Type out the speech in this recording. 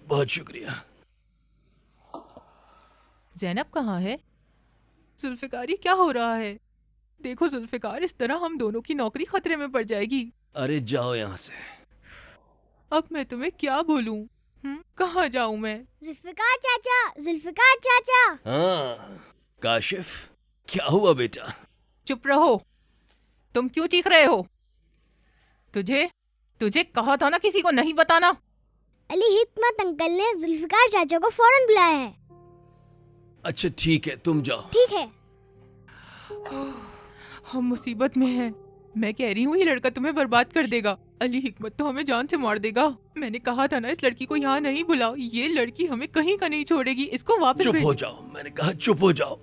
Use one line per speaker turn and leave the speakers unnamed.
बहुत शुक्रिया।
ज़ैनब कहाँ है? जुल्फ़िकार, ये क्या हो रहा है? देखो जुल्फ़िकार, इस तरह हम दोनों की नौकरी खतरे में पड़ जाएगी।
अरे जाओ यहाँ से।
अब मैं तुम्हें क्या बोलूं? कहाँ जाऊं मैं?
जुल्फ़िकार चाचा, जुल्फ़िकार चाचा।
हाँ काशिफ, क्या हुआ बेटा?
चुप रहो। तुम क्यों चीख रहे हो? तुझे तुझे कहा था ना किसी को नहीं बताना।
अली हिकमत अंकल ने जुल्फ़िकार चाचा को फौरन बुलाया है।
अच्छा ठीक है, तुम जाओ।
ठीक है।
हम मुसीबत में हैं। मैं कह रही हूँ ये लड़का तुम्हें बर्बाद कर देगा। अली हिकमत तो हमें जान से मार देगा। मैंने कहा था ना इस लड़की को यहाँ नहीं बुलाओ। ये लड़की हमें कहीं का नहीं छोड़ेगी। इसको वापस
चुप हो
भेजो।
जाओ, मैंने कहा चुप हो जाओ।